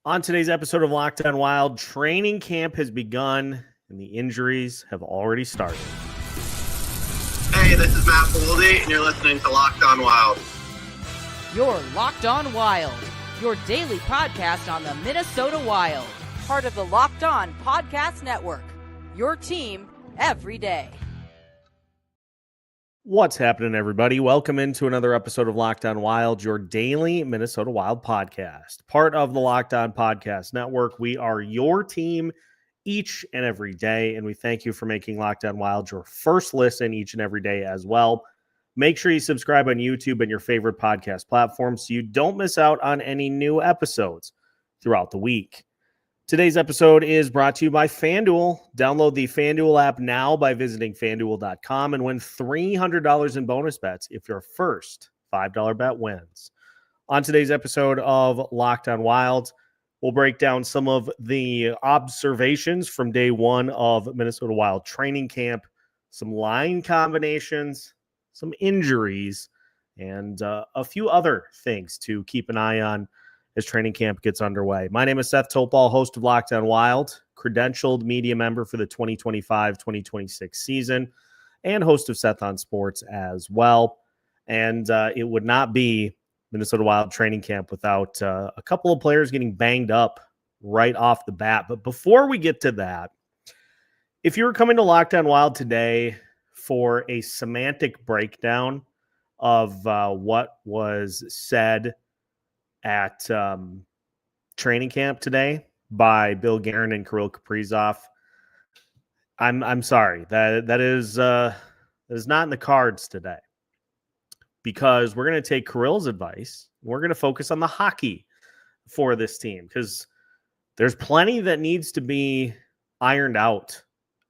On today's episode of Locked On Wild, training camp has begun and the injuries have already started. Hey, this is Matt Boldy, and you're listening to Locked On Wild. You're Locked On Wild, your daily podcast on the Minnesota Wild, part of the Locked On Podcast Network, your team every day. What's happening, everybody? Welcome into another episode of Locked On Wild, your daily Minnesota Wild podcast, part of the Locked On Podcast Network. We are your team each and every day, and we thank you for making Locked On Wild your first listen each and every day as well. Make sure you subscribe on YouTube and your favorite podcast platforms so you don't miss out on any new episodes throughout the week. Today's episode is brought to you by FanDuel. Download the FanDuel app now by visiting FanDuel.com and win $300 in bonus bets if your first $5 bet wins. On today's episode of Locked On Wild, we'll break down some of the observations from day one of Minnesota Wild training camp, some line combinations, some injuries, and a few other things to keep an eye on as training camp gets underway. My name is Seth Toupal, host of Locked On Wild, credentialed media member for the 2025-2026 season, and host of Seth on Sports as well. And it would not be Minnesota Wild training camp without a couple of players getting banged up right off the bat. But before we get to that, if you were coming to Locked On Wild today for a semantic breakdown of what was said at training camp today by Bill Guerin and Kirill Kaprizov, I'm sorry. That is not in the cards today, because we're going to take Kirill's advice. We're going to focus on the hockey for this team, because there's plenty that needs to be ironed out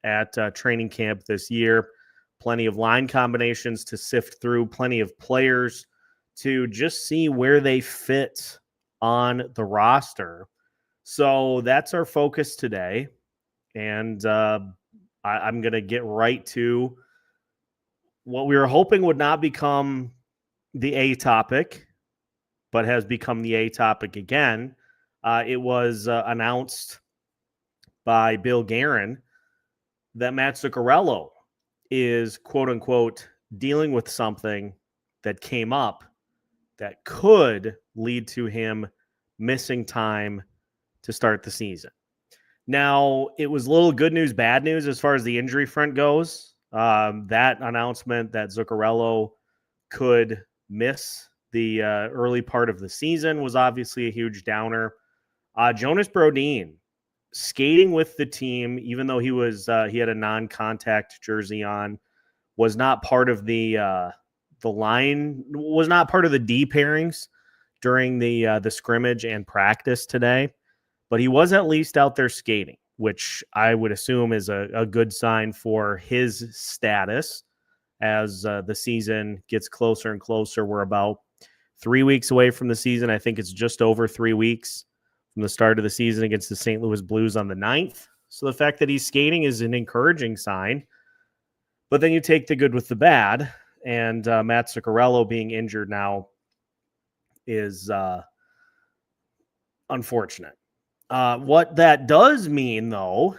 at training camp this year. Plenty of line combinations to sift through, plenty of players to just see where they fit on the roster. So that's our focus today. And I'm going to get right to what we were hoping would not become the A topic, but has become the A topic again. It was announced by Bill Guerin that Matt Zuccarello is, quote unquote, dealing with something that came up that could lead to him missing time to start the season. Now, it was a little good news, bad news as far as the injury front goes. That announcement that Zuccarello could miss the early part of the season was obviously a huge downer. Jonas Brodin skating with the team, even though he had a non-contact jersey on, was not part of the line, was not part of the D pairings during the scrimmage and practice today, but he was at least out there skating, which I would assume is a good sign for his status as the season gets closer and closer. We're about 3 weeks away from the season. I think it's just over 3 weeks from the start of the season against the St. Louis Blues on the 9th. So the fact that he's skating is an encouraging sign, but then you take the good with the bad. And Matt Zuccarello being injured now is unfortunate. What that does mean, though,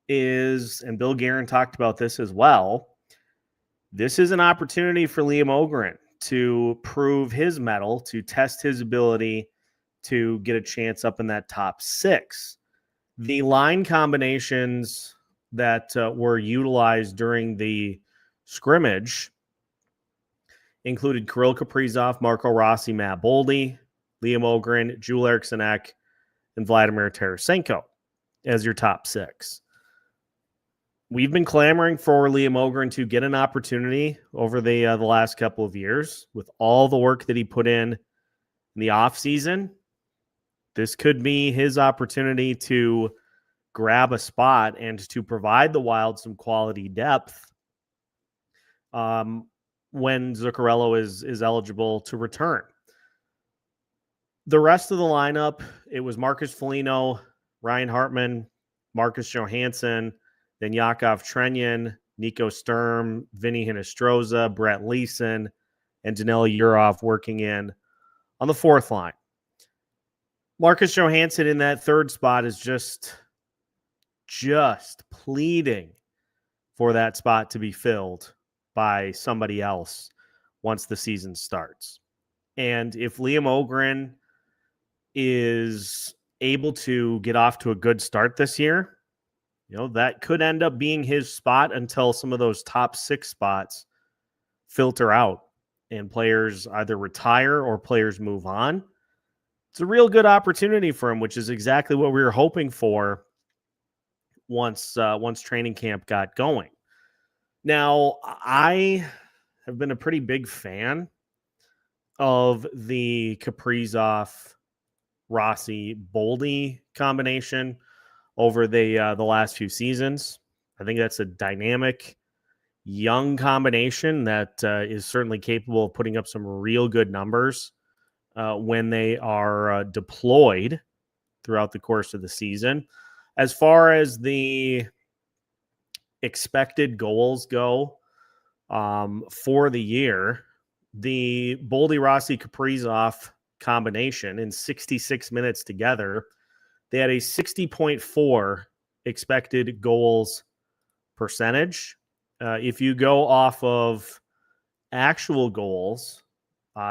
is, and Bill Guerin talked about this as well, this is an opportunity for Liam Ohgren to prove his mettle, to test his ability to get a chance up in that top six. The line combinations that were utilized during the scrimmage included Kirill Kaprizov, Rossi, Matt Boldy, Liam Ohgren, Joel Eriksson, and Vladimir Tarasenko as your top six. We've been clamoring for Liam Ohgren to get an opportunity over the last couple of years. With all the work that he put in the offseason, this could be his opportunity to grab a spot and to provide the Wild some quality depth when Zuccarello is eligible to return. The rest of the lineup, it was Marcus Foligno, Ryan Hartman, Marcus Johansson, then Yakov Trenyan, Nico Sturm, Vinny Hinostroza, Brett Leeson, and Danila Yurov working in on the fourth line. Marcus Johansson in that third spot is just pleading for that spot to be filled by somebody else once the season starts. And if Liam Ohgren is able to get off to a good start this year, that could end up being his spot until some of those top 6 spots filter out and players either retire or players move on. It's a real good opportunity for him, which is exactly what we were hoping for once training camp got going. Now, I have been a pretty big fan of the Kaprizov, Rossi, Boldy combination over the last few seasons. I think that's a dynamic, young combination that is certainly capable of putting up some real good numbers when they are deployed throughout the course of the season. As far as the expected goals go for the year, the Boldy, Rossi, Kaprizov combination in 66 minutes together, they had a 60.4 expected goals percentage. If you go off of actual goals,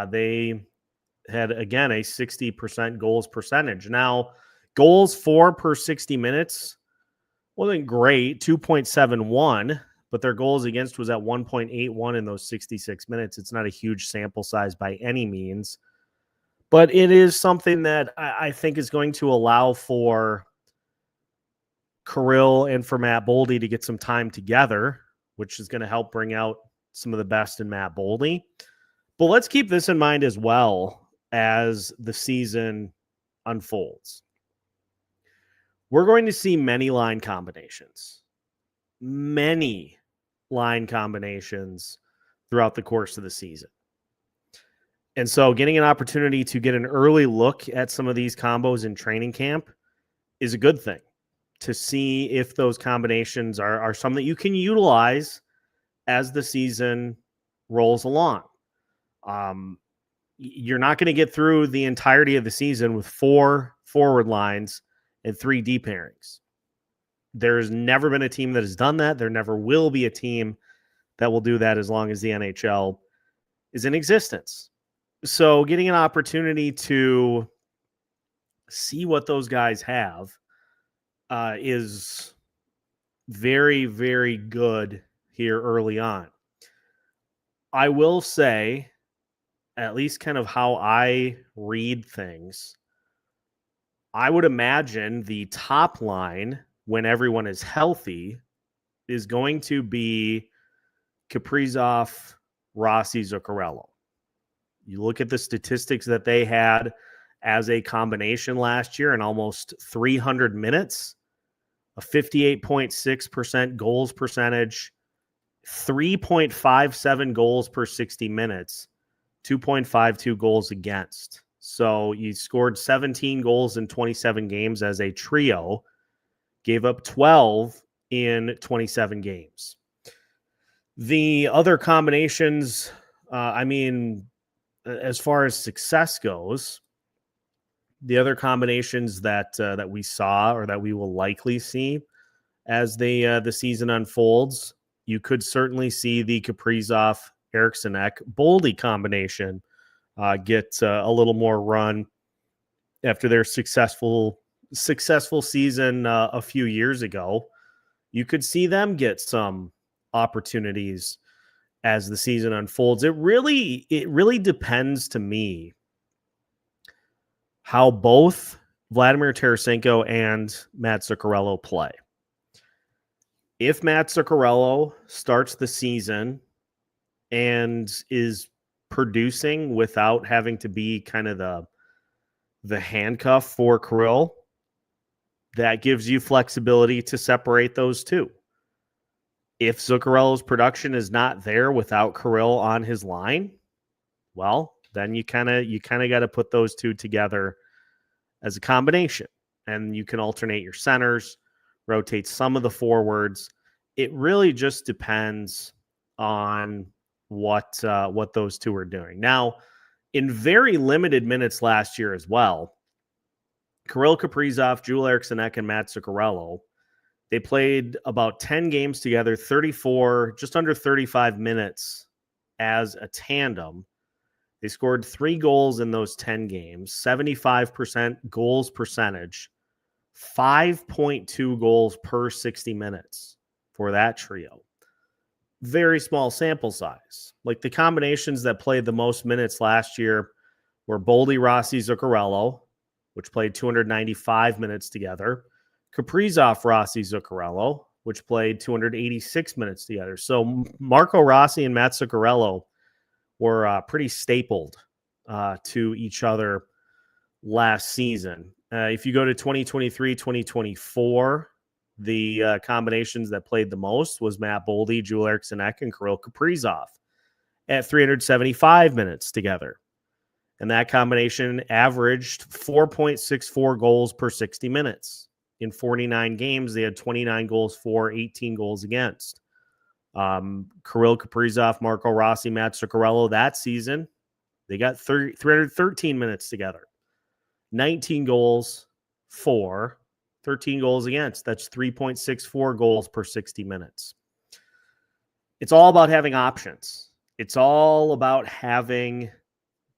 they had, again, a 60% goals percentage. Now, goals for per 60 minutes wasn't great, 2.71, but their goals against was at 1.81 in those 66 minutes. It's not a huge sample size by any means, but it is something that I think is going to allow for Kirill and for Matt Boldy to get some time together, which is going to help bring out some of the best in Matt Boldy. But let's keep this in mind as well as the season unfolds. We're going to see many line combinations throughout the course of the season. And so getting an opportunity to get an early look at some of these combos in training camp is a good thing, to see if those combinations are some that you can utilize as the season rolls along. You're not going to get through the entirety of the season with 4 forward lines and 3 D pairings. There's never been a team that has done that. There never will be a team that will do that as long as the NHL is in existence. So getting an opportunity to see what those guys have is very, very good here early on. I will say, at least kind of how I read things, I would imagine the top line, when everyone is healthy, is going to be Kaprizov, Rossi, Zuccarello. You look at the statistics that they had as a combination last year in almost 300 minutes, a 58.6% goals percentage, 3.57 goals per 60 minutes, 2.52 goals against. So you scored 17 goals in 27 games as a trio, gave up 12 in 27 games. The other combinations, as far as success goes, the other combinations that we saw or that we will likely see as the season unfolds, you could certainly see the Kaprizov, Eriksson, Boldy combination get a little more run after their successful season a few years ago. You could see them get some opportunities as the season unfolds. It really depends to me how both Vladimir Tarasenko and Matt Zuccarello play. If Matt Zuccarello starts the season and is producing without having to be kind of the handcuff for Kirill, that gives you flexibility to separate those two. If Zuccarello's production is not there without Kirill on his line, well, then you kind of got to put those two together as a combination, and you can alternate your centers, rotate some of the forwards. It really just depends on what those two are doing. Now, in very limited minutes last year as well, Kirill Kaprizov, Joel Eriksson, and Matt Zuccarello. They played about 10 games together, 34, just under 35 minutes as a tandem. They scored 3 goals in those 10 games, 75% goals percentage, 5.2 goals per 60 minutes for that trio. Very small sample size. Like the combinations that played the most minutes last year were Boldy, Rossi, Zuccarello, which played 295 minutes together. Kaprizov, Rossi, Zuccarello, which played 286 minutes together. So Marco Rossi and Matt Zuccarello were pretty stapled to each other last season. If you go to 2023, 2024, the combinations that played the most was Matt Boldy, Joel Eriksson, and Kirill Kaprizov at 375 minutes together. And that combination averaged 4.64 goals per 60 minutes. In 49 games, they had 29 goals for, 18 goals against. Kirill Kaprizov, Marco Rossi, Matt Zuccarello that season, they got 313 minutes together. 19 goals for, 13 goals against. That's 3.64 goals per 60 minutes. It's all about having options. It's all about having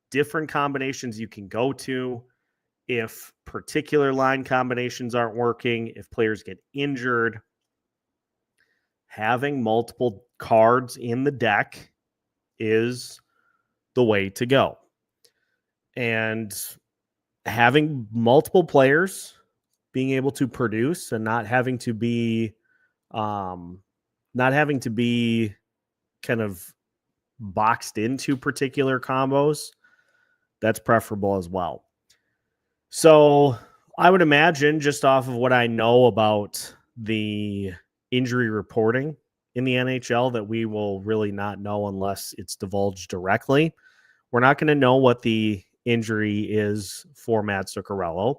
different combinations you can go to. If particular line combinations aren't working, if players get injured, having multiple cards in the deck is the way to go. And having multiple players being able to produce and not having to be kind of boxed into particular combos, that's preferable as well. So I would imagine, just off of what I know about the injury reporting in the NHL, that we will really not know unless it's divulged directly. We're not going to know what the injury is for Matt Zuccarello,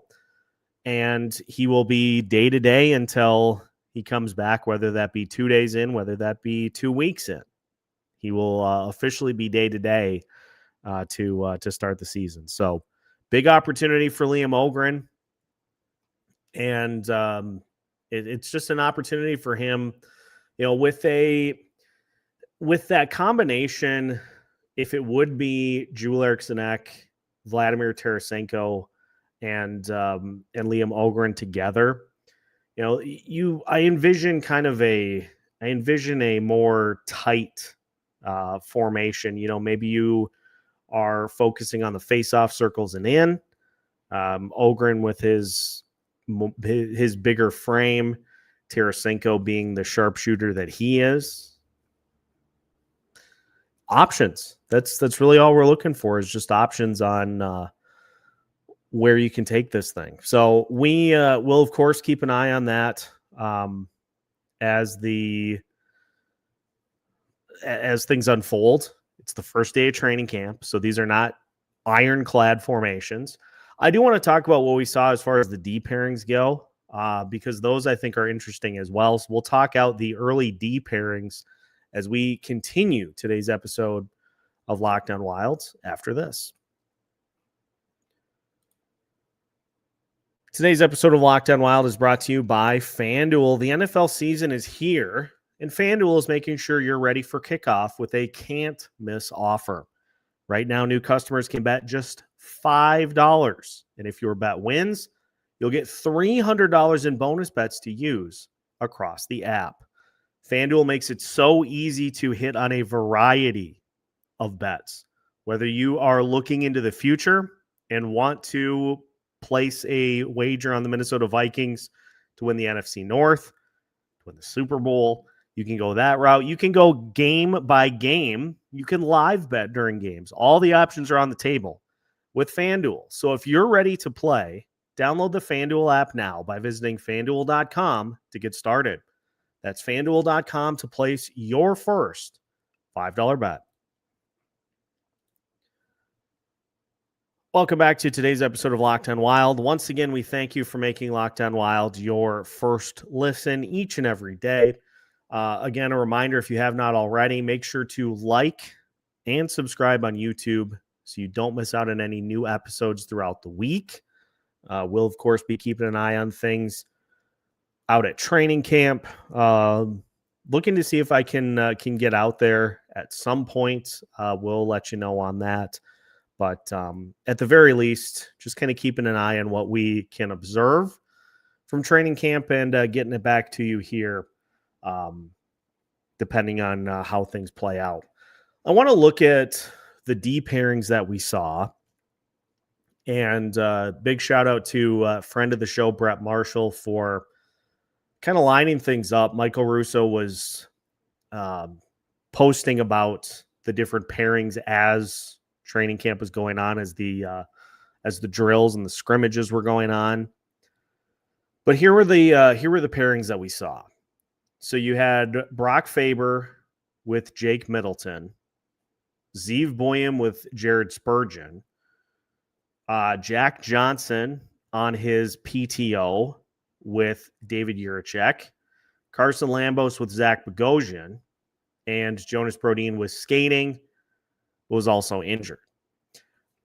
and he will be day to day until he comes back, whether that be 2 days in, whether that be 2 weeks in. He will officially be day to day to start the season. So big opportunity for Liam Ohgren, and it's just an opportunity for him, with that combination. If it would be Joel Eriksson, Vladimir, Tarasenko, and Liam Ohgren together, I envision a more tight formation. Maybe you are focusing on the face-off circles and in. Ohgren with his bigger frame, Tarasenko being the sharpshooter that he is. Options. That's really all we're looking for, is just options on where you can take this thing. So we will, of course, keep an eye on that as things unfold. It's the first day of training camp, so these are not ironclad formations. I do want to talk about what we saw as far as the D pairings go, because those I think are interesting as well. So we'll talk out the early D pairings as we continue today's episode of Locked On Wild after this. Today's episode of Locked On Wild is brought to you by FanDuel. The NFL season is here, and FanDuel is making sure you're ready for kickoff with a can't-miss offer. Right now, new customers can bet just $5. And if your bet wins, you'll get $300 in bonus bets to use across the app. FanDuel makes it so easy to hit on a variety of bets. Whether you are looking into the future and want to place a wager on the Minnesota Vikings to win the NFC North, to win the Super Bowl, you can go that route. You can go game by game. You can live bet during games. All the options are on the table with FanDuel. So if you're ready to play, download the FanDuel app now by visiting FanDuel.com to get started. That's FanDuel.com to place your first $5 bet. Welcome back to today's episode of Locked On Wild. Once again, we thank you for making Locked On Wild your first listen each and every day. Again, a reminder, if you have not already, make sure to like and subscribe on YouTube so you don't miss out on any new episodes throughout the week. We'll, of course, be keeping an eye on things out at training camp. Looking to see if I can get out there at some point. We'll let you know on that. But at the very least, just kind of keeping an eye on what we can observe from training camp and getting it back to you here, depending on how things play out. I want to look at the D pairings that we saw. And big shout out to a friend of the show, Brett Marshall, for kind of lining things up. Michael Russo was posting about the different pairings as training camp was going on, as the drills and the scrimmages were going on. But here were the pairings that we saw. So you had Brock Faber with Jake Middleton, Zeev Buium with Jared Spurgeon, Jack Johnson on his PTO with David Jiricek, Carson Lambos with Zach Bogosian, and Jonas Brodin was skating, was also injured.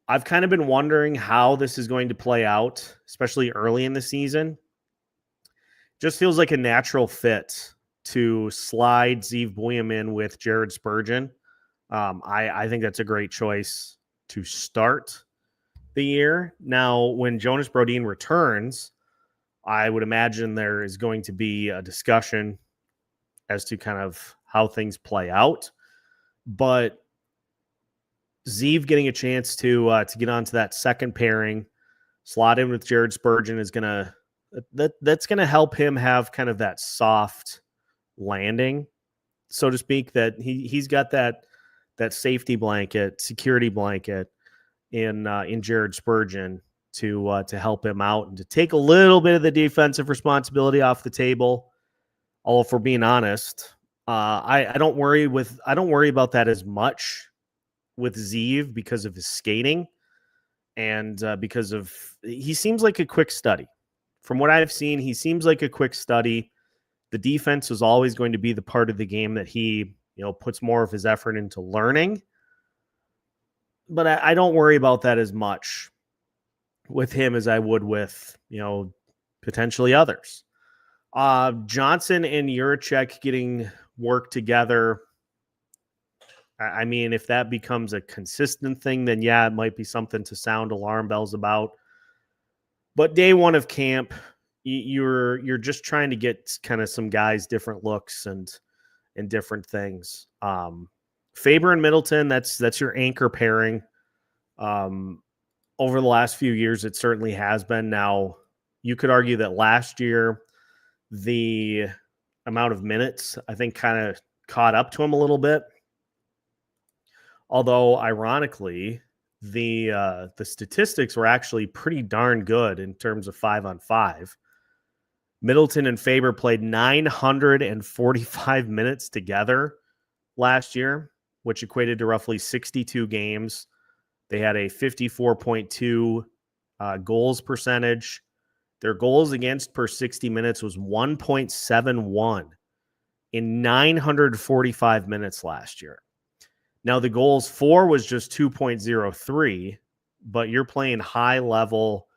I've kind of been wondering how this is going to play out, especially early in the season. Just feels like a natural fit to slide Zeev Buium in with Jared Spurgeon. I think that's a great choice to start the year. Now, when Jonas Brodin returns, I would imagine there is going to be a discussion as to kind of how things play out. But Zeev getting a chance to get onto that second pairing, slot in with Jared Spurgeon is that's gonna help him have kind of that soft landing, so to speak. That he's got that safety blanket, security blanket in Jared Spurgeon to help him out and to take a little bit of the defensive responsibility off the table. Although, if we're being honest, I don't worry about that as much with Zeev because of his skating and because of he seems like a quick study. From what I've seen, he seems like a quick study. The defense is always going to be the part of the game that he puts more of his effort into learning. But I don't worry about that as much with him as I would with, potentially others. Johnson and Jiricek getting work together. I mean, if that becomes a consistent thing, then yeah, it might be something to sound alarm bells about. But day one of camp, you're just trying to get kind of some guys different looks and different things. Faber and Middleton, that's your anchor pairing. Over the last few years, it certainly has been. Now, you could argue that last year, the amount of minutes, I think, kind of caught up to him a little bit. Although, ironically, the statistics were actually pretty darn good in terms of 5-on-5. Middleton and Faber played 945 minutes together last year, which equated to roughly 62 games. They had a 54.2 goals percentage. Their goals against per 60 minutes was 1.71 in 945 minutes last year. Now, the goals for was just 2.03, but you're playing high level.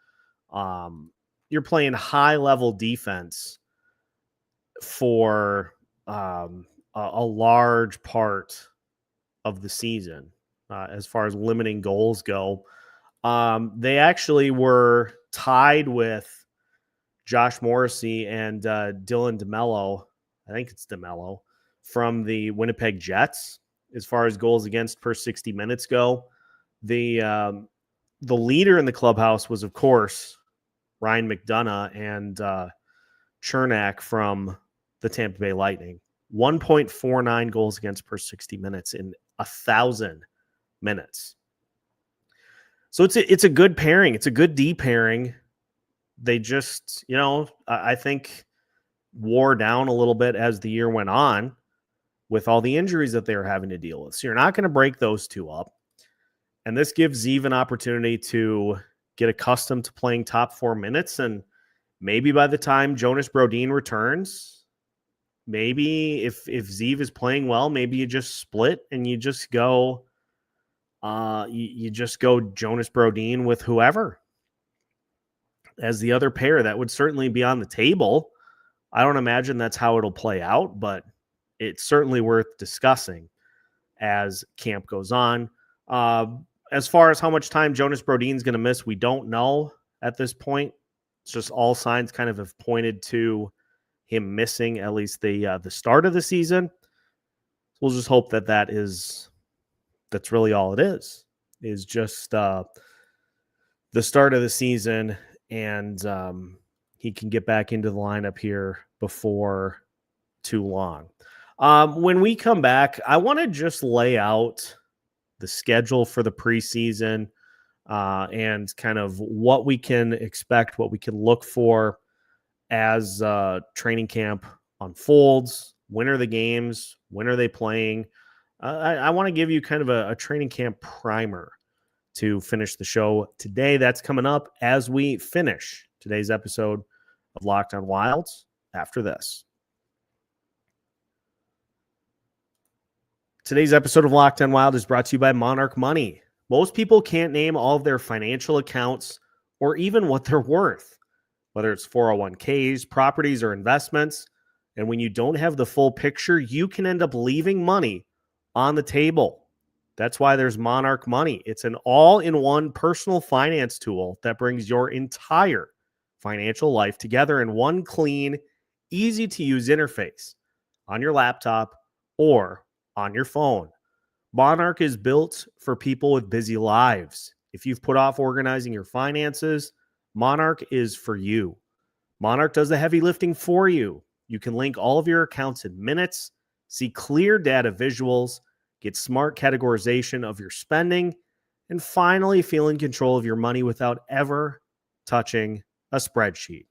You're playing high level defense for a large part of the season as far as limiting goals go. They actually were tied with Josh Morrissey and Dylan DeMello. I think it's DeMello from the Winnipeg Jets as far as goals against per 60 minutes go. The leader in the clubhouse was, of course, Ryan McDonough and Chernak from the Tampa Bay Lightning. 1.49 goals against per 60 minutes in 1,000 minutes. So it's a good pairing. It's a good D pairing. They just, I think wore down a little bit as the year went on with all the injuries that they were having to deal with. So you're not going to break those two up. And this gives Zeev an opportunity to get accustomed to playing top 4 minutes. And maybe by the time Jonas Brodin returns, maybe if Zeev is playing well, maybe you just split and you just go you just go Jonas Brodin with whoever. as the other pair. That would certainly be on the table. I don't imagine that's how it'll play out, but it's certainly worth discussing as camp goes on. As far as how much time Jonas Brodin is going to miss, we don't know at this point. It's just all signs kind of have pointed to him missing at least the start of the season. We'll just hope that that's really all it is just the start of the season, and he can get back into the lineup here before too long. When we come back, I want to just lay out the schedule for the preseason and kind of what we can expect, what we can look for as training camp unfolds. When are the games? When are they playing? I want to give you kind of a training camp primer to finish the show today. That's coming up as we finish today's episode of Locked on Wilds after this. Today's episode of Locked on Wild is brought to you by Monarch Money. Most people can't name all of their financial accounts or even what they're worth, whether it's 401ks, properties, or investments. And when you don't have the full picture, you can end up leaving money on the table. That's why there's Monarch Money. It's an all-in-one personal finance tool that brings your entire financial life together in one clean, easy-to-use interface on your laptop or on your phone. Monarch is built for people with busy lives. If you've put off organizing your finances, Monarch is for you. Monarch does the heavy lifting for you. You can link all of your accounts in minutes, see clear data visuals, get smart categorization of your spending, and finally feel in control of your money without ever touching a spreadsheet.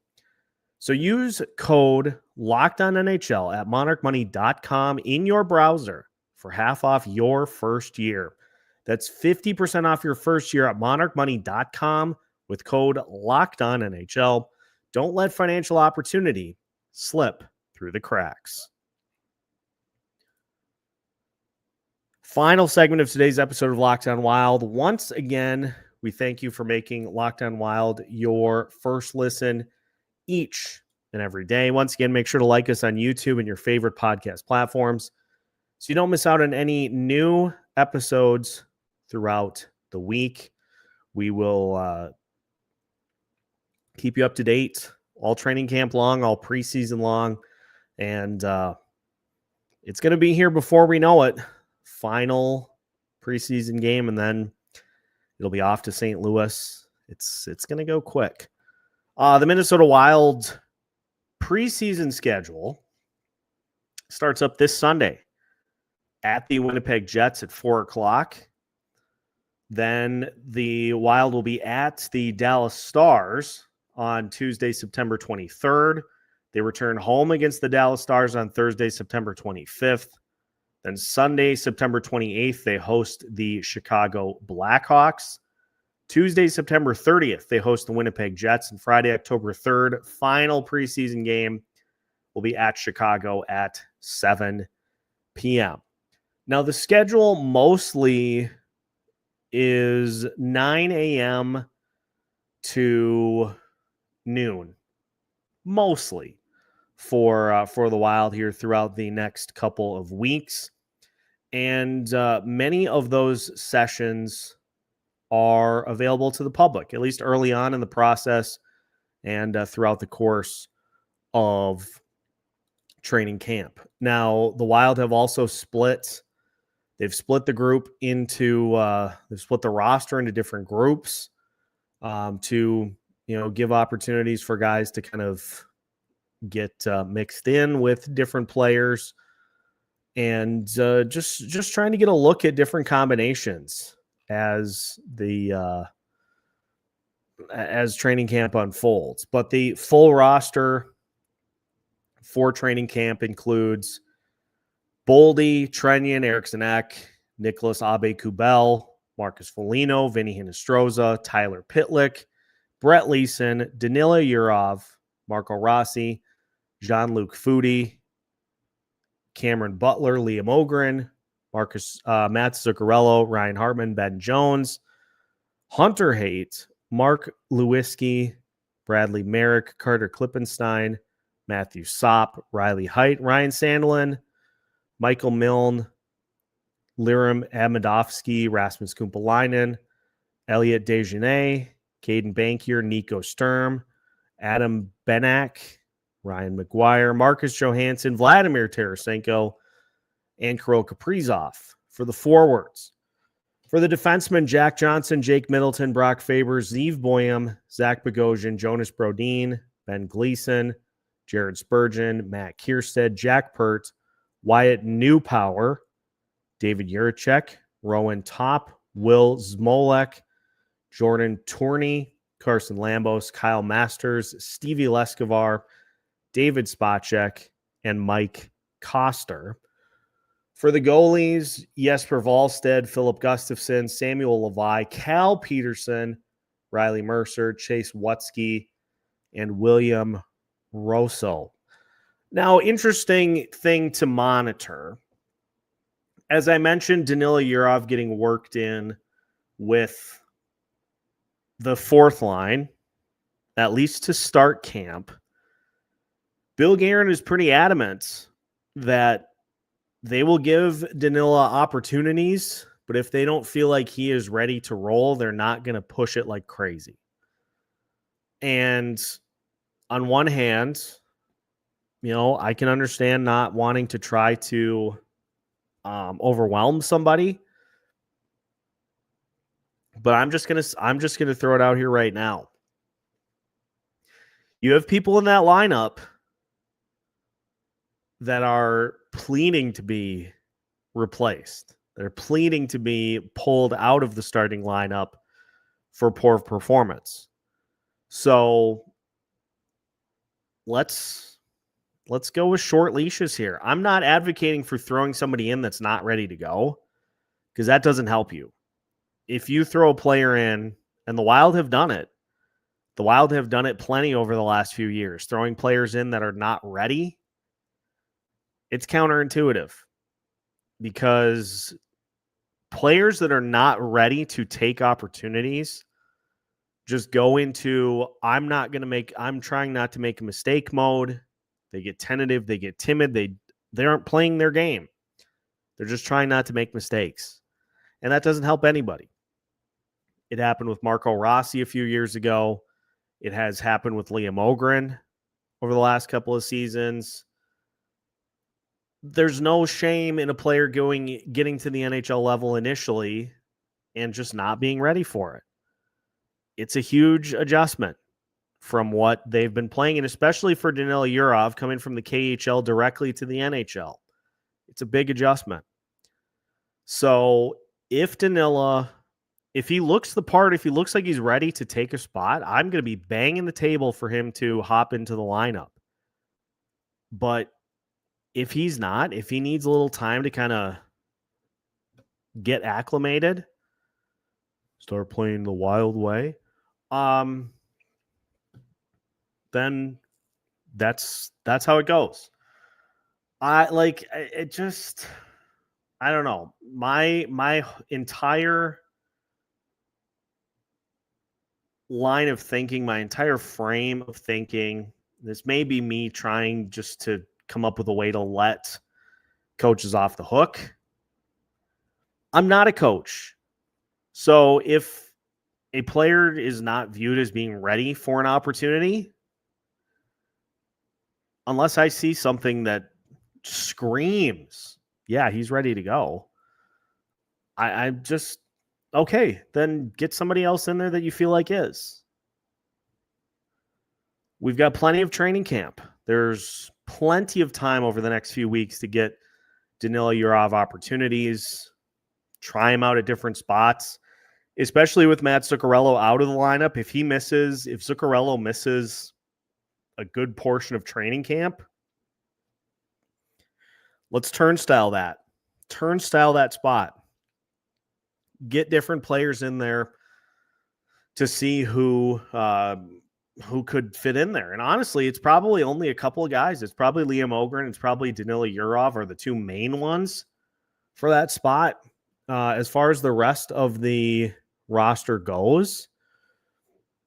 So use code LOCKEDONNHL at monarchmoney.com in your browser for half off your first year. That's 50% off your first year at monarchmoney.com with code LOCKEDONNHL. Don't let financial opportunity slip through the cracks. Final segment of today's episode of Locked on Wild. Once again, we thank you for making Locked on Wild your first listen each and every day. Once again, make sure to like us on YouTube and your favorite podcast platforms so you don't miss out on any new episodes throughout the week. We will keep you up to date all training camp long, all preseason long, and it's going to be here before we know it. Final preseason game, and then it'll be off to St. Louis. It's going to go quick. The Minnesota Wild preseason schedule starts up this Sunday at the Winnipeg Jets at 4:00. Then the Wild will be at the Dallas Stars on Tuesday, September 23rd. They return home against the Dallas Stars on Thursday, September 25th. Then Sunday, September 28th, they host the Chicago Blackhawks. Tuesday, September 30th, they host the Winnipeg Jets. And Friday, October 3rd, final preseason game will be at Chicago at 7 p.m. Now, the schedule mostly is 9 a.m. to noon, mostly for the Wild here throughout the next couple of weeks. And many of those sessions are available to the public, at least early on in the process and throughout the course of training camp. Now, the Wild have also split the group into they've split the roster into different groups to give opportunities for guys to kind of get mixed in with different players, and just trying to get a look at different combinations as training camp unfolds. But the full roster for training camp includes Boldy, Trenyan, Eriksson, Nicholas Aube-Kubel, Marcus Foligno, Vinny Hinostroza, Tyler Pitlick, Brett Leeson, Danila Yurov, Marco Rossi, Jean-Luc Foudy, Cameron Butler, Liam Ohgren, Matt Zuccarello, Ryan Hartman, Ben Jones, Hunter Haight, Mark Lewinsky, Bradley Merrick, Carter Klippenstein, Matthew Sopp, Riley Height, Ryan Sandlin, Michael Milne, Liam Ahmedovsky, Rasmus Kumpalainen, Elliot Dejanay, Caden Bankier, Nico Sturm, Adam Benak, Ryan McGuire, Marcus Johansson, Vladimir Tarasenko, and Kirill Kaprizov. For the forwards, for the defensemen, Jack Johnson, Jake Middleton, Brock Faber, Zeev Buium, Zach Bogosian, Jonas Brodin, Ben Gleason, Jared Spurgeon, Matt Kiersted, Jack Pert, Wyatt Newpower, David Juracek, Rowan Top, Will Zmolek, Jordan Tourney, Carson Lambos, Kyle Masters, Stevie Leskovar, David Spacek, and Mike Koster. For the goalies, Jesper Wallstedt, Philip Gustafson, Samuel Levi, Cal Peterson, Riley Mercer, Chase Wutsky, and William Rosso. Now, interesting thing to monitor. As I mentioned, Danila Yurov getting worked in with the fourth line, at least to start camp. Bill Guerin is pretty adamant that they will give Danila opportunities, but if they don't feel like he is ready to roll, they're not going to push it like crazy. And on one hand, I can understand not wanting to try to overwhelm somebody, but I'm just gonna throw it out here right now. You have people in that lineup that are pleading to be replaced. They're pleading to be pulled out of the starting lineup for poor performance. So let's go with short leashes here. I'm not advocating for throwing somebody in that's not ready to go, because that doesn't help you. If you throw a player in, and the Wild have done it, plenty over the last few years, throwing players in that are not ready, it's counterintuitive, because players that are not ready to take opportunities just go into, I'm trying not to make a mistake mode. They get tentative, they get timid, they aren't playing their game. They're just trying not to make mistakes. And that doesn't help anybody. It happened with Marco Rossi a few years ago. It has happened with Liam Ohgren over the last couple of seasons. There's no shame in a player getting to the NHL level initially and just not being ready for it. It's a huge adjustment from what they've been playing, and especially for Danila Yurov coming from the KHL directly to the NHL. It's a big adjustment. So if Danila, if he looks the part, if he looks like he's ready to take a spot, I'm going to be banging the table for him to hop into the lineup. But if he's not, if he needs a little time to kind of get acclimated, start playing the Wild way, then that's how it goes. I don't know. My entire line of thinking, my entire frame of thinking, this may be me trying just to come up with a way to let coaches off the hook. I'm not a coach. So if a player is not viewed as being ready for an opportunity, unless I see something that screams, yeah, he's ready to go, I'm just, okay, then get somebody else in there that you feel like is. We've got plenty of training camp. There's plenty of time over the next few weeks to get Danila Yurov opportunities, try him out at different spots, especially with Matt Zuccarello out of the lineup. If Zuccarello misses a good portion of training camp, let's turnstile that spot. Get different players in there to see who could fit in there. And honestly, it's probably only a couple of guys. It's probably Liam Ohgren. It's probably Danila Yurov are the two main ones for that spot. As far as the rest of the roster goes,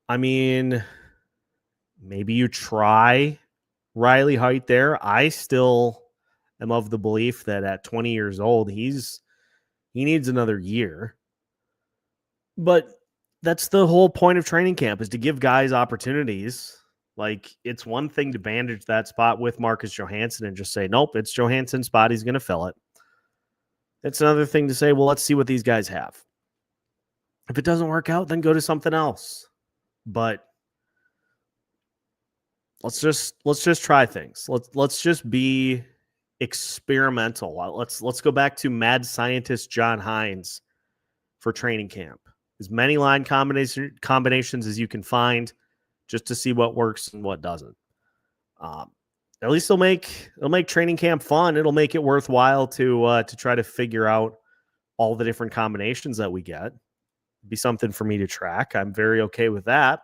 I mean, maybe you try Riley Heidt there. I still am of the belief that at 20 years old, he needs another year. But that's the whole point of training camp, is to give guys opportunities. Like, it's one thing to bandage that spot with Marcus Johansson and just say, nope, it's Johansson's spot, he's going to fill it. It's another thing to say, well, let's see what these guys have. If it doesn't work out, then go to something else. But let's just try things. Let's just be experimental. Let's go back to mad scientist John Hines for training camp. As many line combinations as you can find, just to see what works and what doesn't. At least it'll make training camp fun. It'll make it worthwhile to try to figure out all the different combinations that we get. It'd be something for me to track. I'm very okay with that.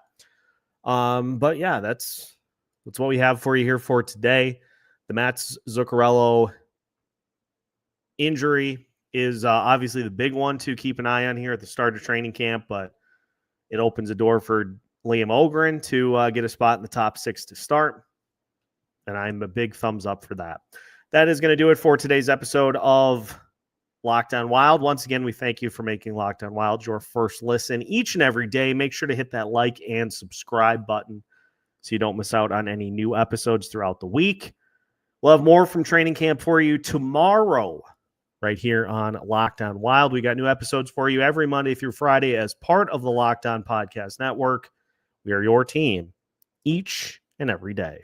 But yeah, that's what we have for you here for today. The Matt Zuccarello injury is obviously the big one to keep an eye on here at the start of training camp, but it opens a door for Liam Ohgren to get a spot in the top 6 to start. And I'm a big thumbs up for that. That is going to do it for today's episode of Locked On Wild. Once again, we thank you for making Locked On Wild your first listen each and every day. Make sure to hit that like and subscribe button so you don't miss out on any new episodes throughout the week. We'll have more from training camp for you tomorrow right here on Locked On Wild. We got new episodes for you every Monday through Friday as part of the Locked On Podcast Network. We are your team each and every day.